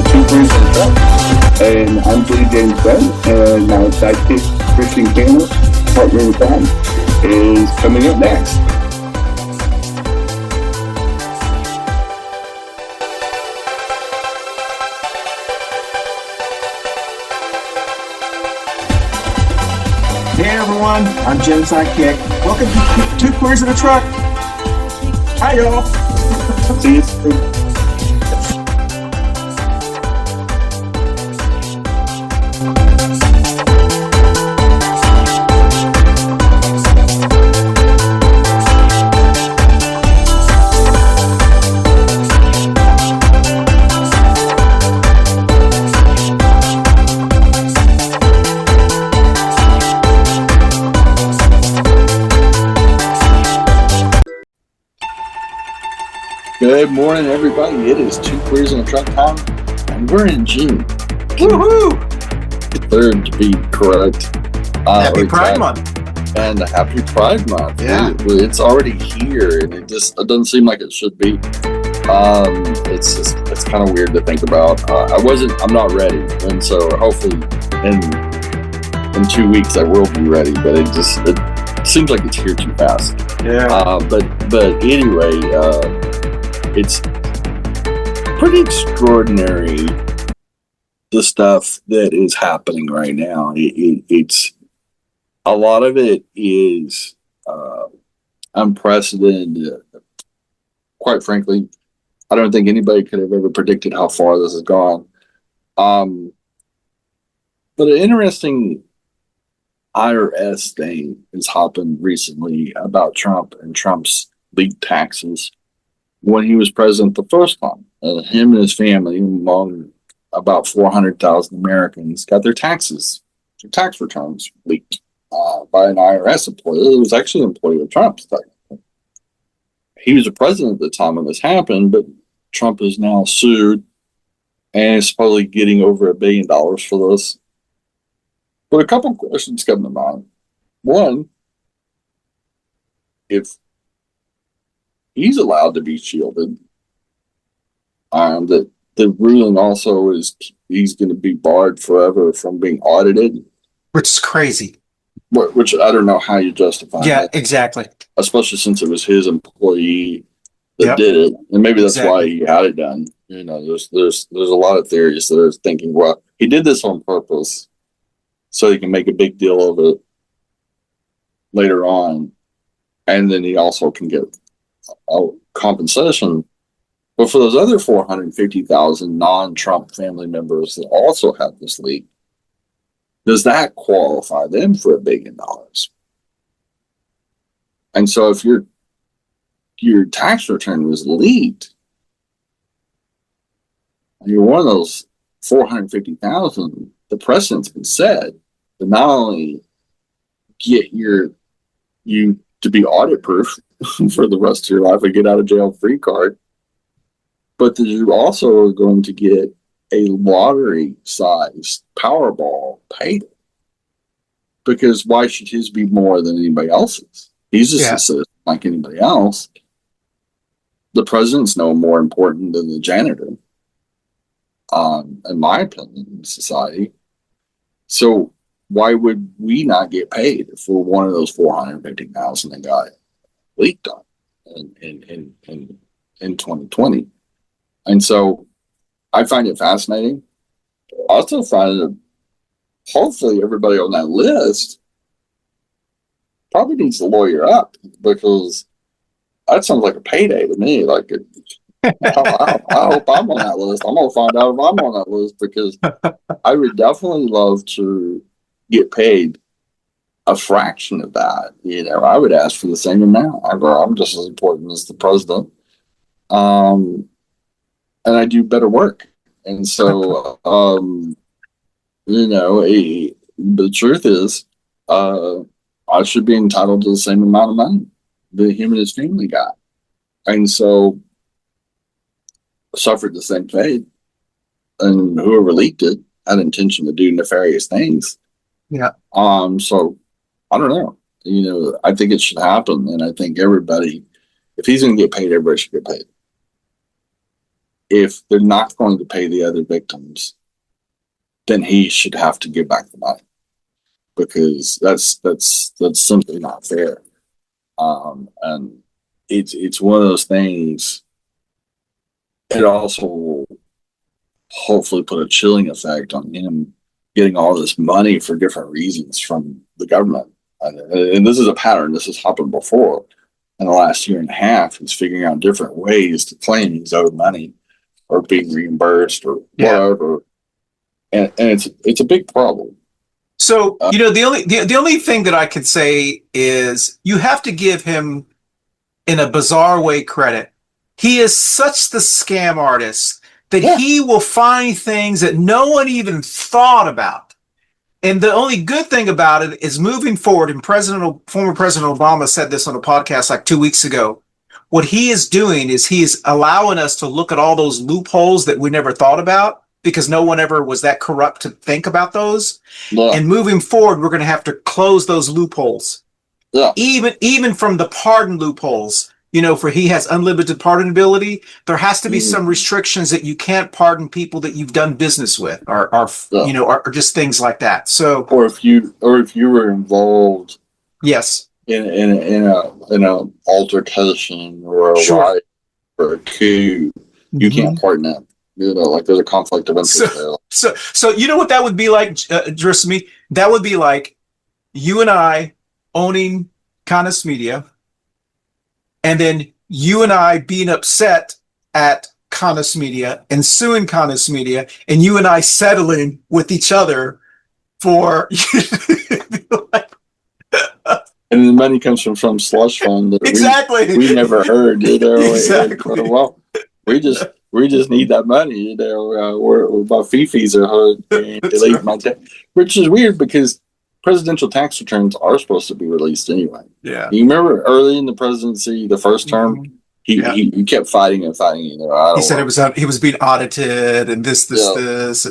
Two Birds in a Truck. And I'm Billy James Gunn, and my sidekick, Christian Cano, partner in crime, is coming up next. Hey everyone, I'm Jim's sidekick. Welcome to Two Queers in a Truck. Hi y'all. See you soon. Good morning, everybody. It is Two Queers in a Truck time, and we're in June. Woohoo! Third to be correct. Happy Pride Month. And Happy Pride Month. Yeah. It's already here, and it doesn't seem like it should be. It's kind of weird to think about. I'm not ready, and so hopefully in 2 weeks I will be ready. But it seems like it's here too fast. Yeah. But anyway. It's pretty extraordinary, the stuff that is happening right now. It's a lot of it is unprecedented. Quite frankly, I don't think anybody could have ever predicted how far this has gone. But an interesting IRS thing has happened recently about Trump and Trump's leaked taxes. When he was president the first time, him and his family, among about 400,000 Americans, got their tax returns leaked by an IRS employee. It was actually an employee of Trump's. He was the president at the time when this happened, but Trump is now sued and is supposedly getting over $1 billion for this. But a couple of questions come to mind. One, if he's allowed to be shielded. The ruling also is he's going to be barred forever from being audited. Which is crazy. Which I don't know how you justify. Yeah, that. exactly. Especially since it was his employee that did it, and maybe that's why he had it done. You know, there's a lot of theories that are thinking, well, he did this on purpose, so he can make a big deal of it later on, and then he also can get compensation. But for those other 450,000 non-Trump family members that also have this leak, does that qualify them for $1 billion? And so if your tax return was leaked, and you're one of those 450,000, the precedent's been set to not only get you to be audit proof for the rest of your life, a get out of jail free card, but that you also are going to get a lottery sized Powerball paid. Because why should his be more than anybody else's? He's just a citizen like anybody else. The president's no more important than the janitor, in my opinion, in society. So why would we not get paid if we're one of those 450,000 that got leaked on in 2020? And so I find it fascinating. I also find it, hopefully everybody on that list probably needs to lawyer up, because that sounds like a payday to me. Like, I hope I'm on that list. I'm going to find out if I'm on that list, because I would definitely love to get paid a fraction of that. You know, I would ask for the same amount. I'm just as important as the president. And I do better work. And so, the truth is, I should be entitled to the same amount of money that him and his family got. And so, suffered the same fate. And whoever leaked it had intention to do nefarious things. Yeah. So, I don't know. You know, I think it should happen. And I think everybody, if he's going to get paid, everybody should get paid. if they're not going to pay the other victims, then he should have to give back the money, because that's simply not fair. And it's one of those things. It also will hopefully put a chilling effect on him getting all this money for different reasons from the government. And this is a pattern. This has happened before. In the last year and a half, he's figuring out different ways to claim he's owed money or being reimbursed or whatever. And it's a big problem. So, the only thing that I could say is you have to give him, in a bizarre way, credit. He is such the scam artist that he will find things that no one even thought about. And the only good thing about it is moving forward, and former President Obama said this on a podcast like 2 weeks ago, what he is doing is he is allowing us to look at all those loopholes that we never thought about, because no one ever was that corrupt to think about those. Yeah. And moving forward, we're going to have to close those loopholes. Yeah. Even from the pardon loopholes, for he has unlimited pardonability, there has to be some restrictions that you can't pardon people that you've done business with, or just things like that. So, or if you were involved, yes, in a altercation or a riot or a coup, you can't pardon them. Like there's a conflict of interest there. So you know what that would be like, Gersemi? That would be like you and I owning Cannis Media, and then you and I being upset at Cannis Media and suing Cannis Media, and you and I settling with each other for. And the money comes from some slush fund that we never heard. Exactly. Well, we just need that money. We're my fee-fees are delayed my tax, which is weird because presidential tax returns are supposed to be released anyway. Yeah. You remember early in the presidency, the first term, he kept fighting. He said he was being audited and this.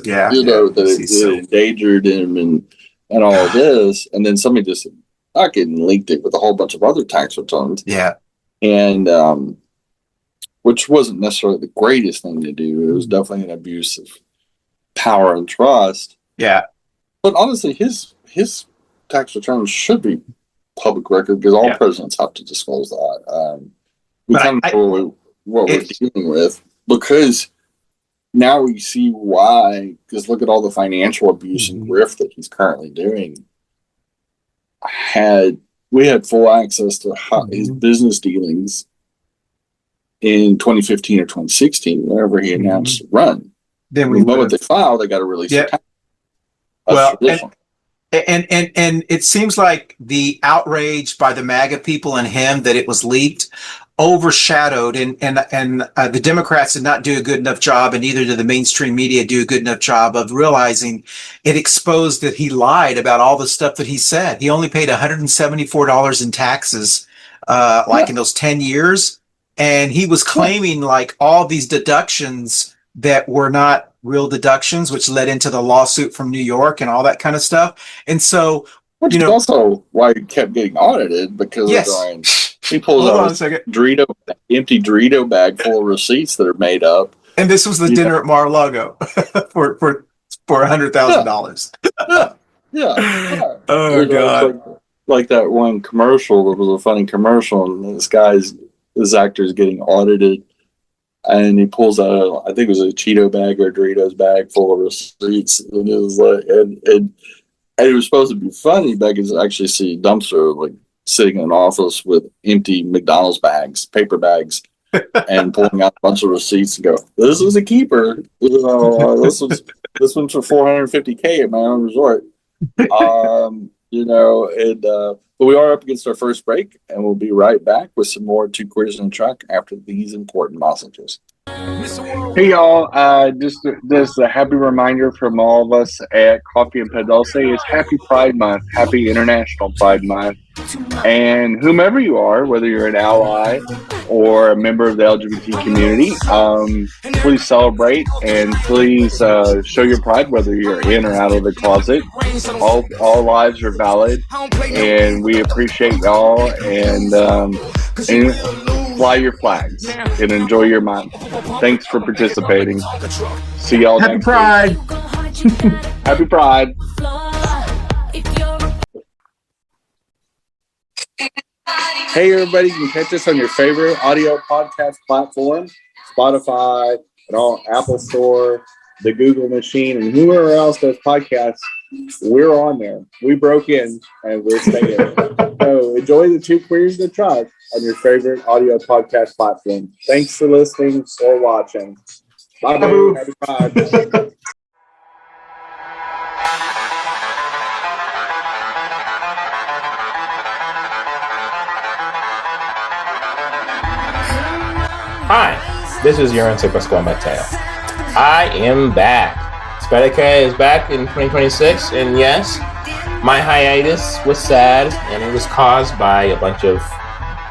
Yeah. It endangered him and all of this. And then somebody just linked it with a whole bunch of other tax returns. Yeah. And which wasn't necessarily the greatest thing to do. It was definitely an abuse of power and trust. Yeah. But honestly, his tax returns should be public record because all presidents have to disclose that. We kind of know what we're dealing with, because now we see why. Because look at all the financial abuse and grift that he's currently doing. We had full access to his business dealings in 2015 or 2016, whenever he announced to run. Then the moment they file, they got to release the tax. And it seems like the outrage by the MAGA people and him that it was leaked overshadowed, and the Democrats did not do a good enough job, and neither did the mainstream media do a good enough job of realizing it exposed that he lied about all the stuff that he said. He only paid $174 in taxes, in those 10 years. And he was claiming like all these deductions that were not real deductions, which led into the lawsuit from New York and all that kind of stuff. And so, which is also why he kept getting audited, because he pulls out an empty Dorito bag full of receipts that are made up. And this was the dinner at Mar-a-Lago for $100,000. Yeah. Oh, God. Like that one commercial that was a funny commercial, and this actor is getting audited, and he pulls out I think it was a Cheeto bag or a Doritos bag full of receipts, and it was like, and it was supposed to be funny, but I could actually see a dumpster like sitting in an office with empty McDonald's bags, paper bags, and pulling out a bunch of receipts and go, "This was a keeper. This one's for $450K at my own resort." But we are up against our first break, and we'll be right back with some more Two Queers in a Truck after these important messages. Hey y'all, just a happy reminder from all of us at Coffee and Pedalce. It's Happy Pride Month, Happy International Pride Month. And whomever you are, whether you're an ally or a member of the LGBT community, please celebrate and please show your pride, whether you're in or out of the closet. All lives are valid, and we appreciate y'all. And fly your flags and enjoy your month. Thanks for participating. See y'all Happy next Pride. week. Happy Pride. Hey, everybody, you can catch us on your favorite audio podcast platform, Spotify, and all Apple Store, the Google machine, and whoever else does podcasts. We're on there. We broke in, and we're staying. So enjoy the Two Queers and a Truck on your favorite audio podcast platform. Thanks for listening or watching. Bye, boo. Happy Pride. Hi, this is Yoran Pascual Mateo. I am back. Spedeke is back in 2026, and yes, my hiatus was sad, and it was caused by a bunch of,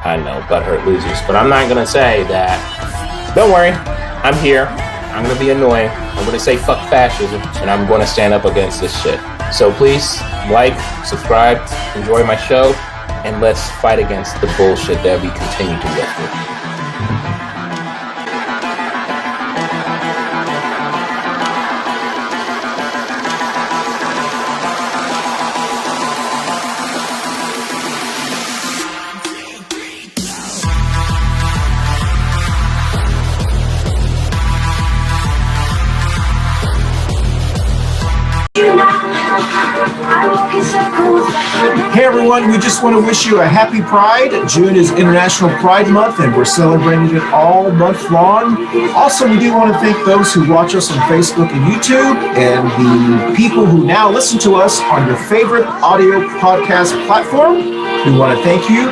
I know, butthurt losers, but I'm not going to say that. Don't worry, I'm here. I'm going to be annoying. I'm going to say fuck fascism, and I'm going to stand up against this shit. So please, like, subscribe, enjoy my show, and let's fight against the bullshit that we continue to live with. Hey everyone, we just want to wish you a happy Pride. June is International Pride Month and we're celebrating it all month long. Also, we do want to thank those who watch us on Facebook and YouTube and the people who now listen to us on your favorite audio podcast platform. We want to thank you.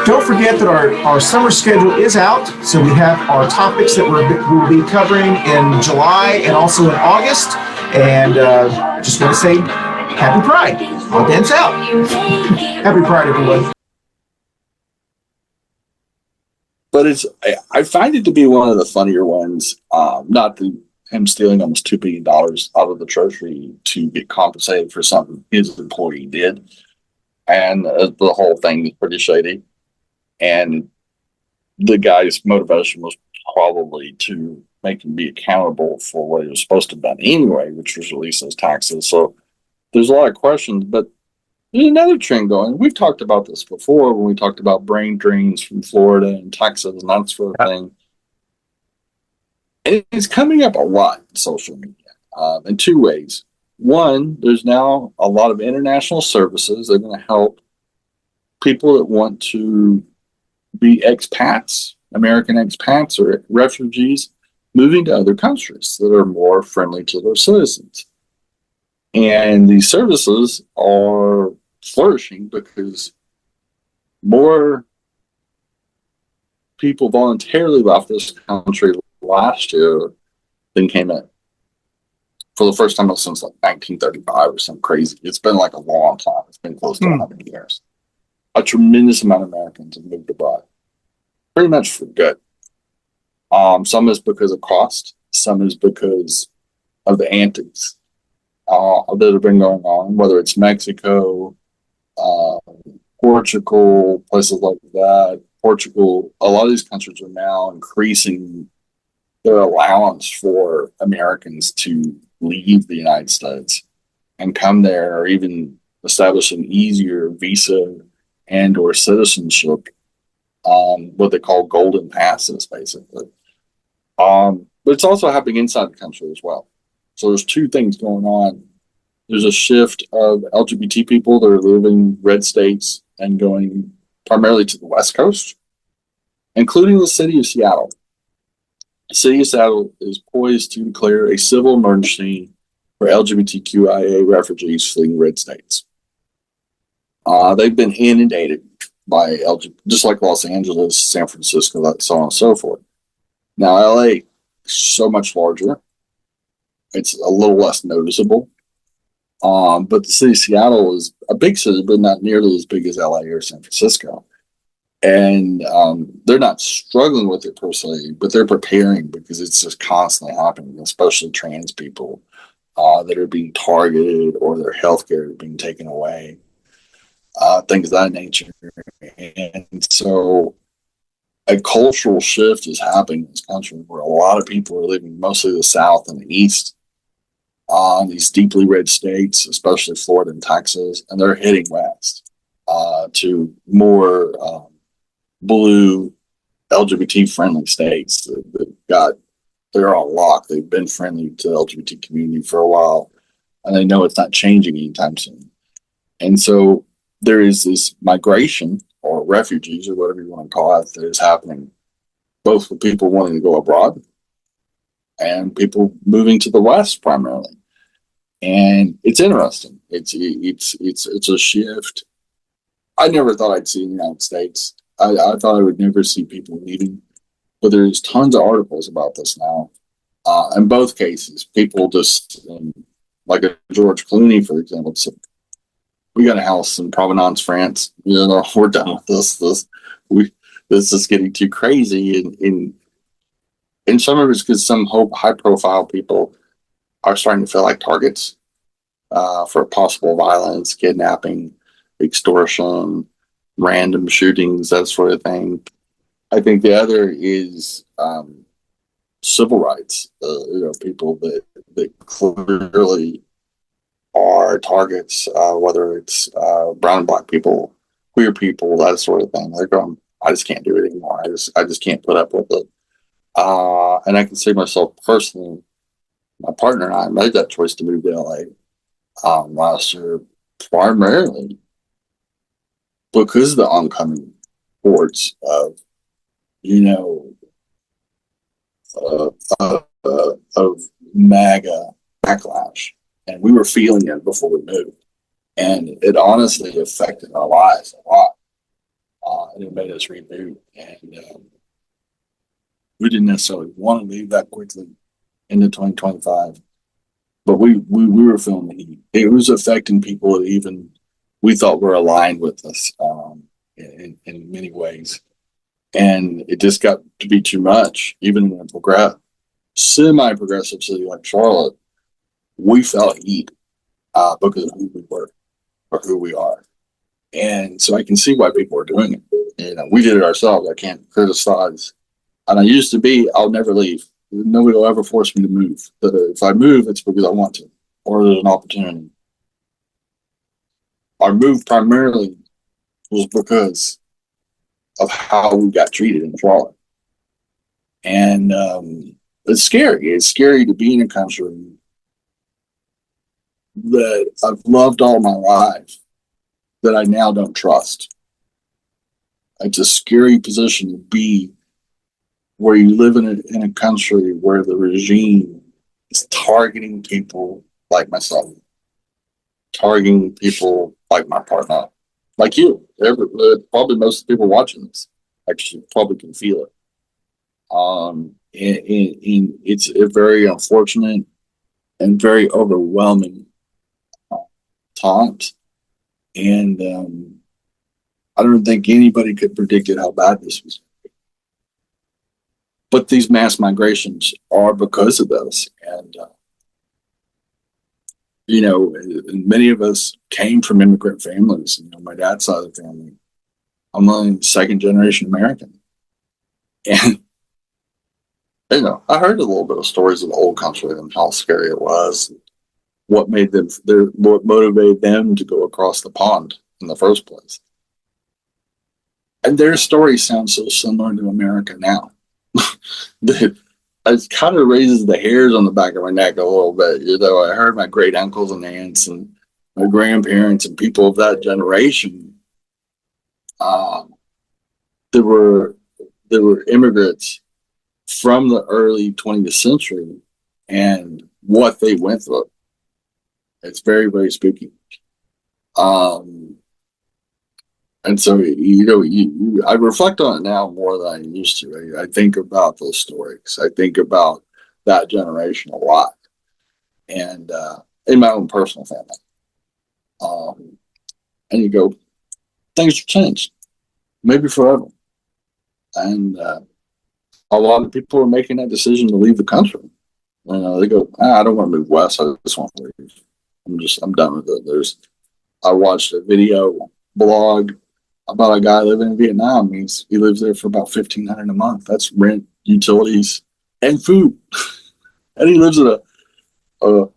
Don't forget that our summer schedule is out, so we have our topics that we'll be covering in July and also in August. And just want to say happy Pride. I'll dance out. Happy Pride, everyone. But I find it to be one of the funnier ones. Not him stealing almost $2 billion out of the treasury to get compensated for something his employee did. And the whole thing is pretty shady. And the guy's motivation was probably to make him be accountable for what he was supposed to have done anyway, which was release those taxes. So there's a lot of questions, but there's another trend going. We've talked about this before when we talked about brain drains from Florida and Texas and that sort of thing. And it's coming up a lot in social media in two ways. One, there's now a lot of international services that are going to help people that want to be expats, American expats or refugees, moving to other countries that are more friendly to their citizens. And these services are flourishing because more people voluntarily left this country last year than came in. For the first time since like 1935 or something crazy. It's been like a long time. It's been close to 100 years. A tremendous amount of Americans have moved abroad, pretty much for good. Some is because of cost. Some is because of the antics that have been going on, whether it's Mexico, Portugal, places like that. Portugal, a lot of these countries are now increasing their allowance for Americans to leave the United States and come there, or even establish an easier visa and or citizenship, what they call golden passes, basically. But it's also happening inside the country as well. So there's two things going on. There's a shift of LGBT people that are living red states and going primarily to the West Coast, including the city of Seattle. The city of Seattle is poised to declare a civil emergency for LGBTQIA refugees fleeing red states. They've been inundated by LGBT, just like Los Angeles, San Francisco, so on and so forth. Now, LA is so much larger. It's a little less noticeable. But the city of Seattle is a big city, but not nearly as big as LA or San Francisco. And they're not struggling with it per se, but they're preparing because it's just constantly happening, especially trans people that are being targeted or their health care being taken away, things of that nature. And so a cultural shift is happening in this country where a lot of people are living mostly the South and the East on these deeply red states, especially Florida and Texas, and they're heading west to more blue LGBT friendly states they're on lock. They've been friendly to the LGBT community for a while, and they know it's not changing anytime soon. And so there is this migration or refugees or whatever you want to call it that is happening, both for people wanting to go abroad and people moving to the West primarily. And it's interesting. It's a shift. I never thought I'd see in the United States. I thought I would never see people leaving, but there's tons of articles about this now. In both cases, people just like a George Clooney, for example, said, we got a house in Provenance, France. We're done with this. This is getting too crazy. And some of it's because some high profile people are starting to feel like targets for possible violence, kidnapping, extortion, random shootings, that sort of thing. I think the other is civil rights. People that clearly are targets, whether it's brown and black people, queer people, that sort of thing. They're going, I just can't do it anymore. I just can't put up with it. And I can say myself personally, my partner and I made that choice to move to LA last year, primarily because of the oncoming hordes of, of MAGA backlash. And we were feeling it before we moved. And it honestly affected our lives a lot. And it made us reboot. And we didn't necessarily want to leave that quickly into 2025. But we were feeling the heat. It was affecting people that even we thought were aligned with us in many ways. And it just got to be too much, even in a semi-progressive city like Charlotte. We felt heat because of who we were or who we are. And so I can see why people are doing it. We did it ourselves. I can't criticize. And I used to be, I'll never leave. Nobody will ever force me to move. But if I move, it's because I want to, or there's an opportunity. Our move primarily was because of how we got treated in Charlotte. And it's scary. It's scary to be in a country that I've loved all my life that I now don't trust. It's a scary position to be where you live in a country where the regime is targeting people like myself, targeting people like my partner, like you. Probably most of the people watching this actually probably can feel it. And it's a very unfortunate and very overwhelming times. And I don't think anybody could predict how bad this was. But these mass migrations are because of this. And, many of us came from immigrant families. My dad's side of the family, I'm only second generation American. And, I heard a little bit of stories of the old country and how scary it was. What motivated them to go across the pond in the first place. And their stories sound so similar to America now. It kind of raises the hairs on the back of my neck a little bit. I heard my great uncles and aunts and my grandparents and people of that generation. There were immigrants from the early 20th century and what they went through. It's very, very spooky. And so, I reflect on it now more than I used to. I think about those stories. I think about that generation a lot. And in my own personal family. And you go, things have changed. Maybe forever. And a lot of people are making that decision to leave the country. They go, I don't want to move west. I just want to leave. I'm done with it. I watched a video blog about a guy living in Vietnam. He lives there for about $1,500 a month. That's rent, utilities, and food. And he lives in a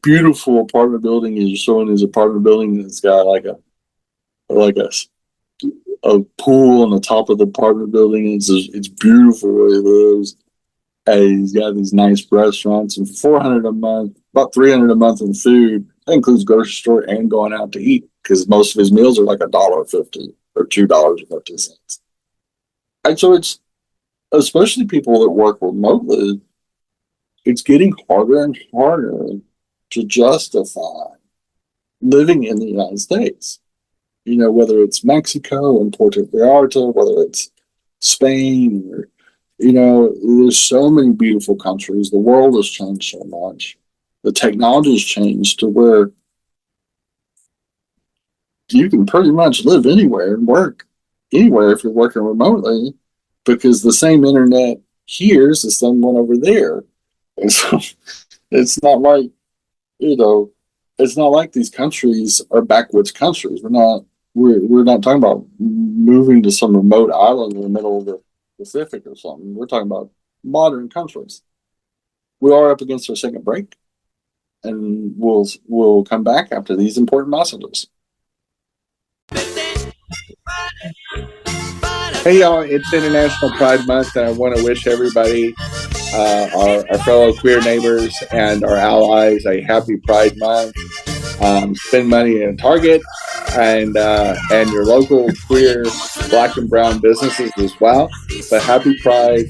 beautiful apartment building. He's showing his apartment building that's got like a pool on the top of the apartment building. It's beautiful where he lives. And he's got these nice restaurants and $400 a month, about $300 a month in food. That includes grocery store and going out to eat because most of his meals are like $1.50 or $2.50. And so it's especially people that work remotely. It's getting harder and harder to justify living in the United States. You know, whether it's Mexico and Puerto Vallarta, whether it's Spain, or, you know, there's so many beautiful countries. The world has changed so much. The technology has changed to where you can pretty much live anywhere and work anywhere if you're working remotely because the same internet here is the same one over there. And so it's not like, you know, it's not like these countries are backwoods countries. We're not talking about moving to some remote island in the middle of the Pacific or something. We're talking about modern countries. We are up against our second break, and we'll come back after these important messages. Hey y'all, it's International Pride Month, and I want to wish everybody, our fellow queer neighbors and our allies, a happy Pride Month. Spend money in Target and your local queer Black and brown businesses as well. But happy Pride.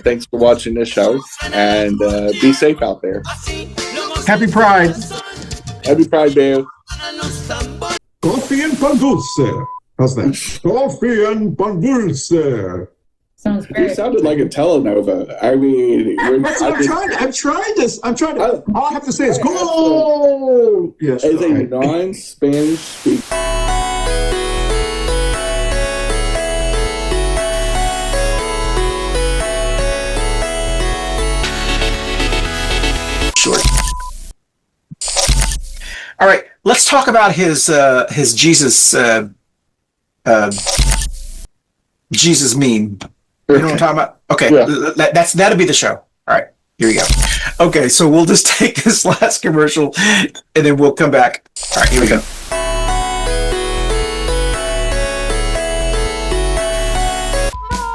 Thanks for watching this show, and be safe out there. Happy Pride. Happy Pride, Dave. Coffee and pan dulce. How's that? Coffee and pan dulce. Sounds You great. sounded like a telenova. I mean, I'm trying this. All I have to say is go. Yes. as a right. non-Spanish speaker. All right, let's talk about his Jesus Jesus meme. You know what I'm talking about? Okay, Yeah. that'll be the show. All right, here we go. Okay, so we'll just take this last commercial, and then we'll come back. All right, here we go.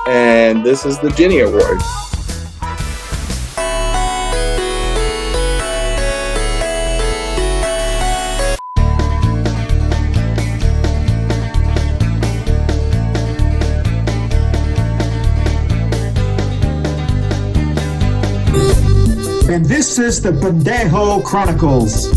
And this is the Jenny Award. And this is the Pendejo Chronicles.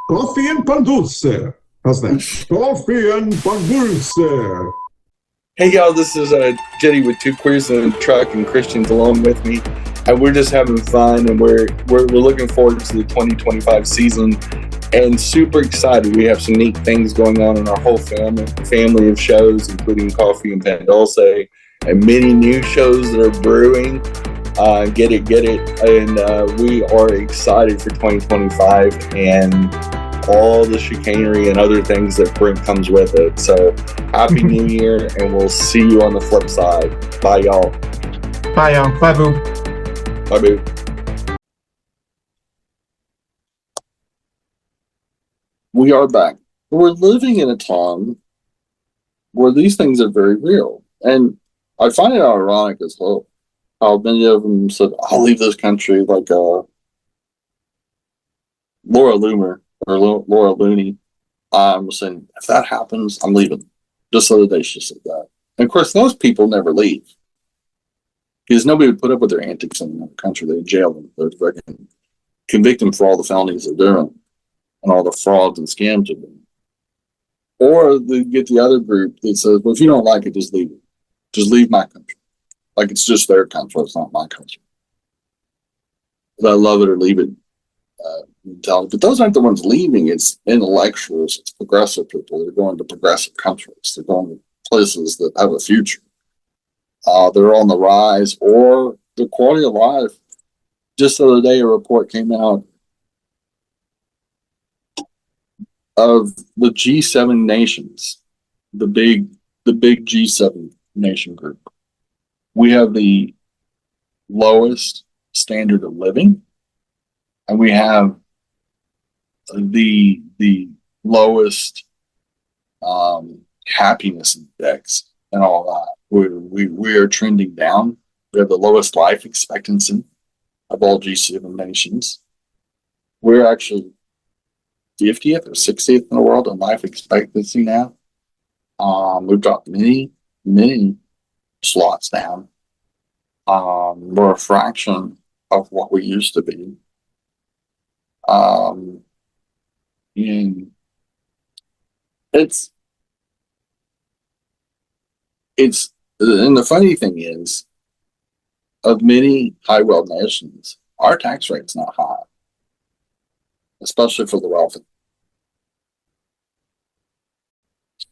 Coffee and pan dulce. How's that? Coffee and pan dulce. Hey y'all, this is Jenny with Two Queers in a Truck and Christians along with me, and we're just having fun, and we're looking forward to the 2025 season, and super excited. We have some neat things going on in our whole family of shows, including Coffee and Pan Dulce, and many new shows that are brewing. Get it, and we are excited for 2025 and all the chicanery and other things that comes with it. So happy new year, and we'll see you on the flip side. Bye y'all. Bye y'all. Bye boo. Bye boo. We are back. We're living in a time where these things are very real, and I find it ironic as well how many of them said, "I'll leave this country," like Laura Loomer or Laura Looney. I'm saying, if that happens, I'm leaving. Just the other day she said that. And of course, those people never leave. Because nobody would put up with their antics in the country. They'd jail them. They'd fucking convict them for all the felonies they're doing and all the frauds and scams they're doing. Or they get the other group that says, well, if you don't like it, just leave it. Just leave my country. Like it's just their country, it's not my country. But I love it or leave it mentality. But those aren't the ones leaving. It's intellectuals. It's progressive people. They're going to progressive countries. They're going to places that have a future. They're on the rise, or the quality of life. Just the other day, a report came out of the G7 nations, the big G7 nation group. We have the lowest standard of living, and we have the lowest happiness index and all that. We are trending down. We have the lowest life expectancy of all G7 nations. We're actually 50th or 60th in the world in life expectancy now. We've dropped many slots down. We're a fraction of what we used to be. And and the funny thing is, of many high wealth nations, our tax rate's not high, especially for the wealthy.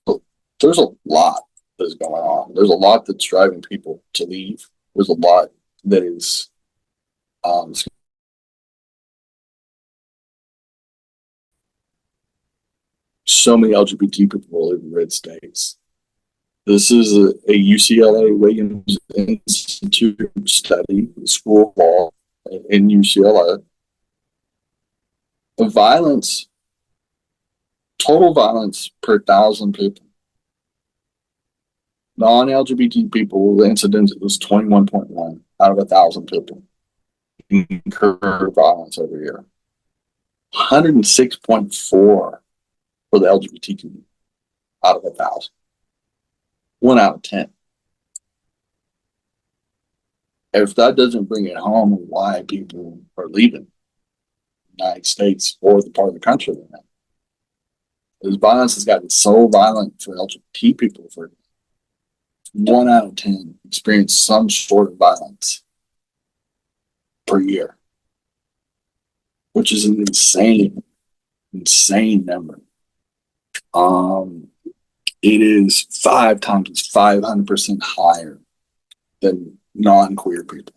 So there's a lot that's going on. There's a lot that's driving people to leave. There's a lot that is so many LGBT people live in red states. This is a UCLA Williams Institute study, School of Law in UCLA. The violence, total violence per 1,000 people. Non-LGBT people, the incidence was 21.1 out of 1,000 people incur violence every year. 106.4 for the LGBT community out of 1,000. 1 out of 10. If that doesn't bring it home why people are leaving the United States or the part of the country they're in, this violence has gotten so violent for LGBT people. For 1 out of 10 experience some sort of violence per year, which is an insane number. It is 5 times, it's 500% higher than non-queer people.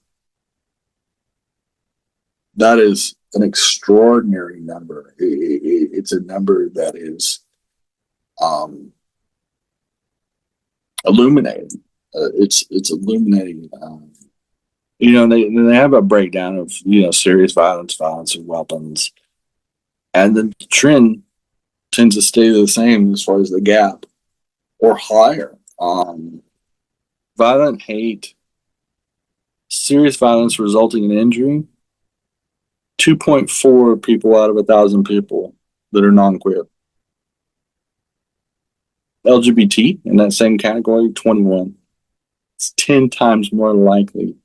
That is an extraordinary number. It's a number that is illuminating. It's illuminating. They have a breakdown of serious violence and weapons, and the trend tends to stay the same as far as the gap, or higher. Violent hate, serious violence resulting in injury, 2.4 people out of 1,000 people that are non-queer. LGBT in that same category, 21. It's 10 times more likely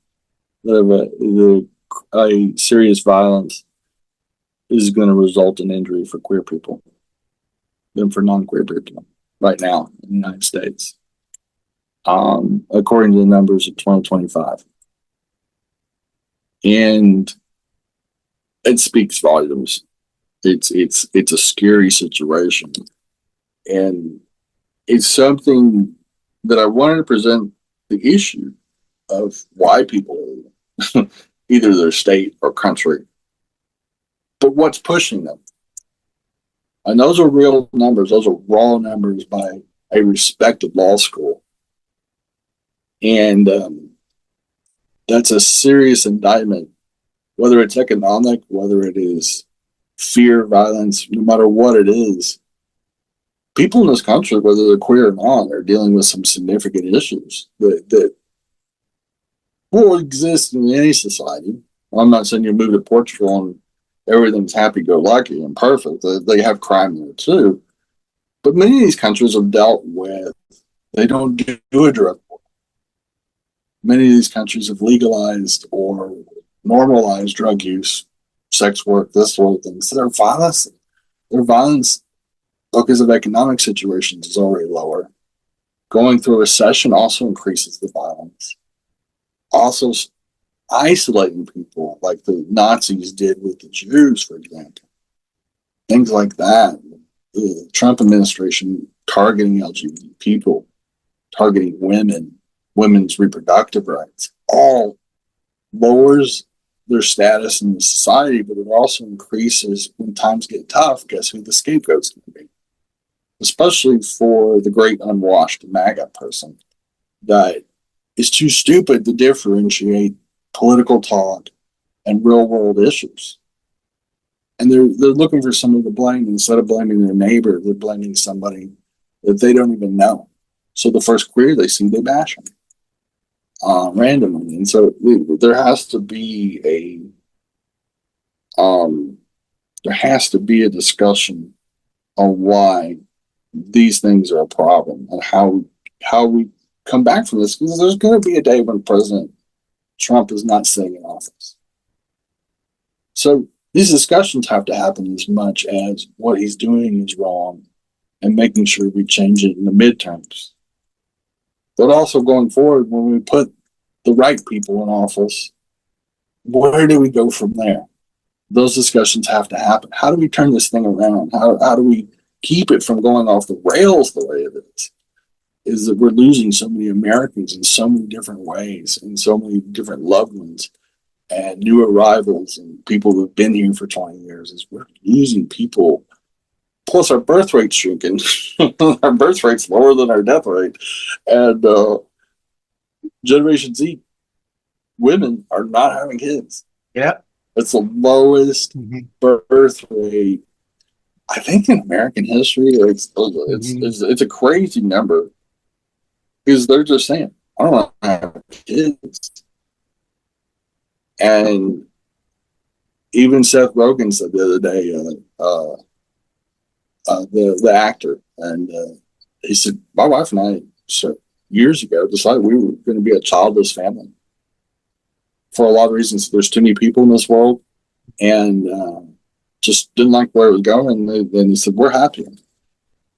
that a serious violence is going to result in injury for queer people than for non-queer people right now in the United States, according to the numbers of 2025. And it speaks volumes. It's a scary situation, and it's something that I wanted to present the issue of why people leave, either their state or country, but what's pushing them. And those are real numbers. Those are raw numbers by a respected law school. And that's a serious indictment, whether it's economic, whether it is fear, violence, no matter what it is. People in this country, whether they're queer or not, are dealing with some significant issues that will exist in any society. I'm not saying you move to Portugal and everything's happy-go-lucky and perfect. They have crime there too. But many of these countries have dealt with, they don't do a drug war. Many of these countries have legalized or normalized drug use, sex work, this sort of things. So their violence because of economic situations is already lower. Going through a recession also increases the violence. also isolating people like the Nazis did with the Jews, for example. Things like that. The Trump administration targeting LGBT people, targeting women, women's reproductive rights, all lowers their status in the society, but it also increases when times get tough. Guess who the scapegoat's going to be? Especially for the great unwashed MAGA person that is too stupid to differentiate political talk and real world issues. And they're looking for somebody to blame. Instead of blaming their neighbor, they're blaming somebody that they don't even know. So the first queer they see, they bash them randomly. And so there has to be a discussion on why these things are a problem and how we come back from this, because there's going to be a day when President Trump is not sitting in office. So these discussions have to happen as much as what he's doing is wrong and making sure we change it in the midterms. But also going forward, when we put the right people in office, where do we go from there? Those discussions have to happen. How do we turn this thing around? How do we keep it from going off the rails the way it is? Is that we're losing so many Americans in so many different ways, and so many different loved ones and new arrivals and people who've been here for 20 years. Is we're losing people. Plus our birth rate's shrinking. Our birth rate's lower than our death rate. And Generation Z women are not having kids. Yeah. It's the lowest birth rate, I think, in American history. It's a crazy number. Because they're just saying, I don't want to have kids. And even Seth Rogen said the other day, the actor, and he said, my wife and I, years ago, decided we were going to be a childless family. For a lot of reasons. There's too many people in this world, and just didn't like where it was going. And then he said, we're happy.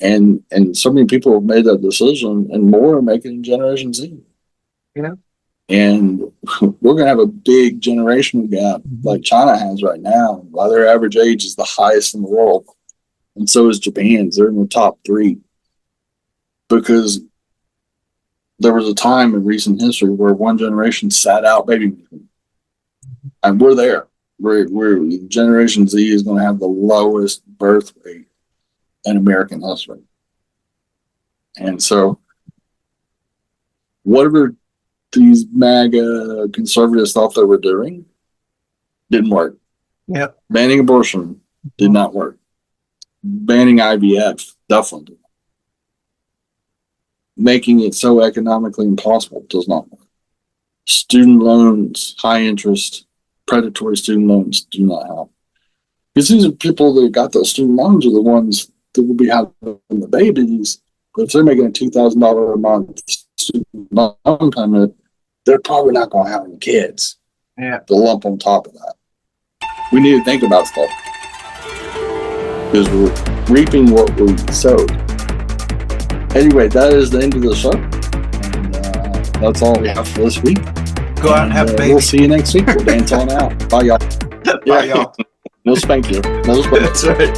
And so many people have made that decision, and more are making in Generation Z. Yeah. And we're going to have a big generational gap like China has right now. While their average age is the highest in the world. And so is Japan's. They're in the top 3. Because there was a time in recent history where one generation sat out baby booming. And we're there. We're Generation Z is going to have the lowest birth rate in American history. And so whatever these MAGA conservatives thought they were doing didn't work. Yep. Banning abortion did not work. Banning IVF definitely did. Making it so economically impossible does not work. Student loans, high interest, predatory student loans do not help. Because these are people that got those student loans are the ones that will be having the babies. But if they're making a $2,000 a month student loan payment, they're probably not going to have any kids. Yeah. The lump on top of that. We need to think about stuff. Because we're reaping what we sowed. Anyway, that is the end of the show. And that's all we have for this week. Go out and have a baby. We'll see you next week. We'll dance on out. Bye, y'all. Bye, y'all. No spank you. No spank. That's right.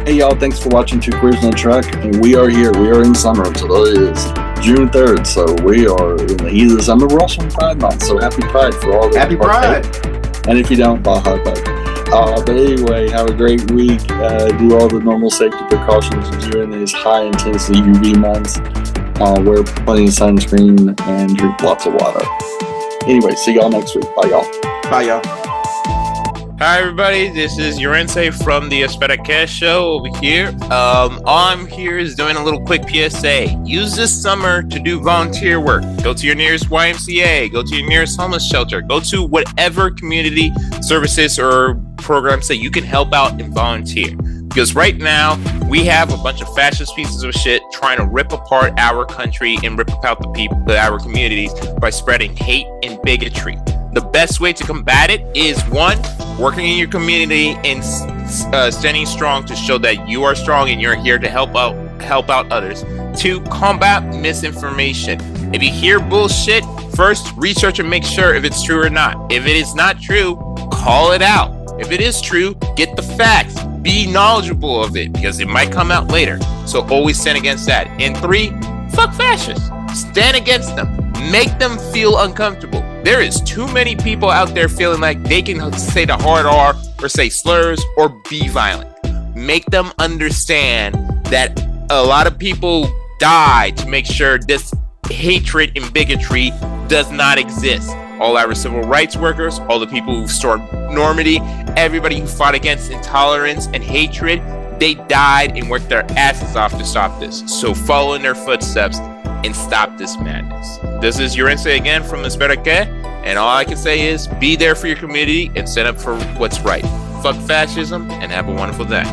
Hey, y'all. Thanks for watching Two Queers in a Truck. And we are here. We are in summer. Today is June 3rd. So we are in the heat of the summer. We're also in Pride Month. So happy Pride for all the Happy Pride. And if you don't, Baja Bug. But anyway, have a great week. Do all the normal safety precautions during these high intensity UV months. Wear plenty of sunscreen and drink lots of water. Anyway, see y'all next week. Bye, y'all. Bye, y'all. Hi, everybody. This is Yorense from the Aesthetic Cash Show over here. All I'm here is doing a little quick PSA. Use this summer to do volunteer work. Go to your nearest YMCA. Go to your nearest homeless shelter. Go to whatever community services or programs that you can help out and volunteer. Because right now, we have a bunch of fascist pieces of shit trying to rip apart our country and rip apart the people, our communities, by spreading hate and bigotry. The best way to combat it is, 1, working in your community and standing strong to show that you are strong and you're here to help out others. 2, combat misinformation. If you hear bullshit, first research and make sure if it's true or not. If it is not true, call it out. If it is true, get the facts. Be knowledgeable of it because it might come out later. So always stand against that. And 3, fuck fascists. Stand against them. Make them feel uncomfortable. There is too many people out there feeling like they can say the hard R or say slurs or be violent. Make them understand that a lot of people die to make sure this hatred and bigotry does not exist. All our civil rights workers, all the people who stormed Normandy, everybody who fought against intolerance and hatred, they died and worked their asses off to stop this. So follow in their footsteps and stop this madness. This is Yorense again from Espera Que, and all I can say is be there for your community and stand up for what's right. Fuck fascism and have a wonderful day.